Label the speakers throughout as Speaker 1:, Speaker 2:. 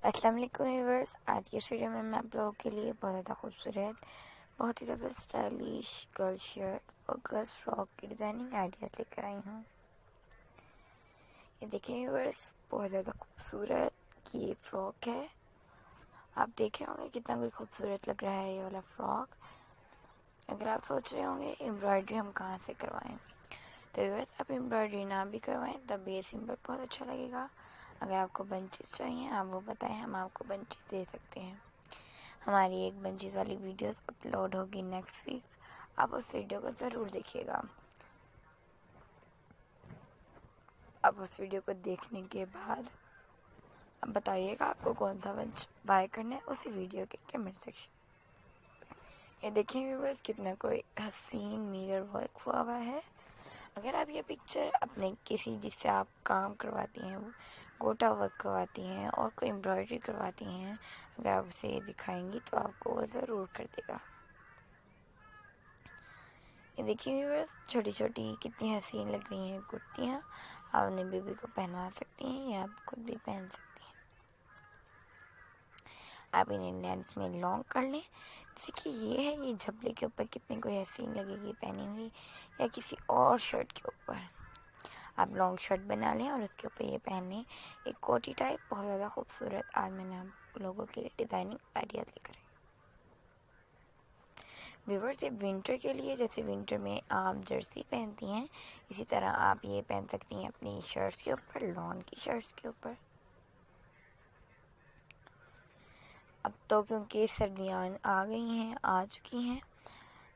Speaker 1: अस्सलाम वालेकुम व्यूअर्स। आज की इस वीडियो में मैं आप लोगों के लिए बहुत ज़्यादा खूबसूरत, बहुत ही ज़्यादा स्टाइलिश गर्ल शर्ट और गर्ल्स फ्रॉक की डिज़ाइनिंग आइडियाज़ लेकर आई हूँ। ये देखिए व्यूअर्स, बहुत ज़्यादा खूबसूरत ये फ्रॉक है। आप देख रहे होंगे कितना कोई खूबसूरत लग रहा है ये वाला फ्रॉक। अगर आप सोच रहे होंगे एम्ब्रॉयडरी हम कहाँ से करवाएं, तो व्यूअर्स आप एम्ब्रॉयडरी ना भी करवाएं तब भी ये सिंपल बहुत अच्छा लगेगा। अगर आपको बंचेस चाहिए आप वो बताएं, हम आपको बंचेस दे सकते हैं। हमारी एक बंचेस वाली वीडियो अपलोड होगी नेक्स्ट वीक, आप उस वीडियो को ज़रूर देखिएगा। अब उस वीडियो को देखने के बाद अब बताइएगा आपको कौन सा बंच बाय करना है उसी वीडियो के कमेंट सेक्शन। ये देखें व्यूअर्स, कितना कोई हसीन मिरर वर्क हुआ है। अगर आप ये पिक्चर अपने किसी जिससे आप काम करवाती हैं, गोटा वर्क करवाती हैं और कोई एम्ब्रॉयडरी करवाती हैं, अगर आप उसे दिखाएंगी तो आपको वो ज़रूर कर देगा। ये देखिए व्यूअर्स, छोटी छोटी कितनी हसीन लग रही हैं कुर्तियाँ। आप अपने बेबी को पहना सकती हैं या आप खुद भी पहन सकती हैं। आप इन्हें लेंथ में लॉन्ग कर लें। जैसे कि ये है, ये झबले के ऊपर कितनी कोई हसीन लगेगी पहनी हुई, या किसी और शर्ट के ऊपर आप लॉन्ग शर्ट बना लें और उसके ऊपर ये पहने एक कोटी टाइप, बहुत ज़्यादा खूबसूरत। आज मैंने आप लोगों के लिए डिज़ाइनिंग आइडियाज़ लेकर आई। व्यूअर्स, ये विंटर के लिए, जैसे विंटर में आप जर्सी पहनती हैं, इसी तरह आप ये पहन सकती हैं अपनी शर्ट्स के ऊपर, लॉन की शर्ट्स के ऊपर। अब तो क्योंकि सर्दियाँ आ गई हैं, आ चुकी हैं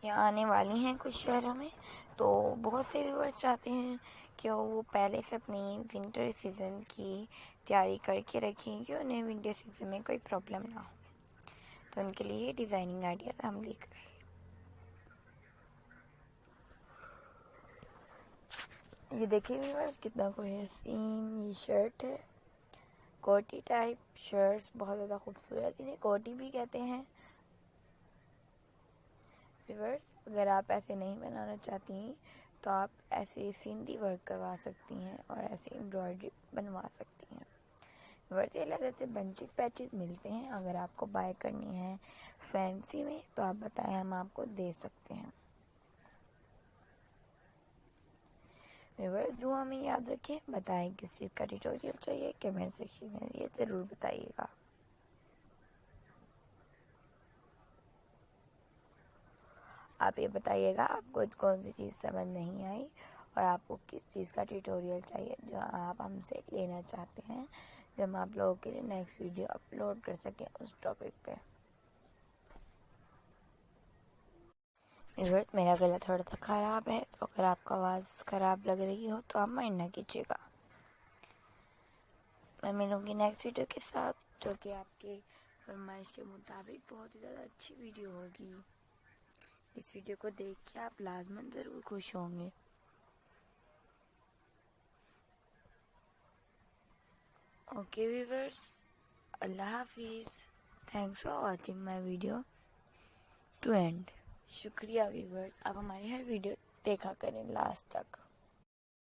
Speaker 1: या आने वाली हैं कुछ शहरों में, तो बहुत से व्यूअर्स चाहते हैं कि वो पहले से अपनी विंटर सीज़न की तैयारी करके रखें कि उन्हें विंटर सीज़न में कोई प्रॉब्लम ना हो। तो उनके लिए डिज़ाइनिंग आइडियाज़ हम लेकर आए। ये देखिए व्यूअर्स, कितना कोई हसीन ये शर्ट है, कोटी टाइप शर्ट्स, बहुत ज़्यादा खूबसूरत। इन्हें कोटी भी कहते हैं। व्यूअर्स, अगर आप ऐसे नहीं बनाना चाहती तो आप ऐसे सीनरी वर्क करवा सकती हैं और ऐसे एम्ब्रॉयडरी बनवा सकती हैं। व्यूअर्स, ये अलग से बंचेस पैचेस मिलते हैं। अगर आपको बाय करनी है फैंसी में तो आप बताएं, हम आपको दे सकते हैं। व्यूअर्स, दुआ में याद रखें, बताएं किस चीज़ का ट्यूटोरियल चाहिए, कमेंट सेक्शन में ये ज़रूर बताइएगा। आप ये बताइएगा आपको कौन सी चीज़ समझ नहीं आई और आपको किस चीज़ का ट्यूटोरियल चाहिए जो आप हमसे लेना चाहते हैं, जो हम आप लोगों के लिए नेक्स्ट वीडियो अपलोड कर सकें उस टॉपिक पे। व्यूअर्स, मेरा गला थोड़ा सा ख़राब है, तो अगर आपको आवाज़ ख़राब लग रही हो तो आप माइंड ना कीजिएगा। मैं मिलूँगी नेक्स्ट वीडियो के साथ, जो कि आपके फरमाइश के मुताबिक बहुत ही ज़्यादा अच्छी वीडियो होगी। इस वीडियो को देख के आप लाजमन ज़रूर खुश होंगे। ओके व्यूअर्स, अल्लाह हाफिज़। Thanks for watching my video to end. शुक्रिया व्यूअर्स, आप हमारी हर वीडियो देखा करें लास्ट तक।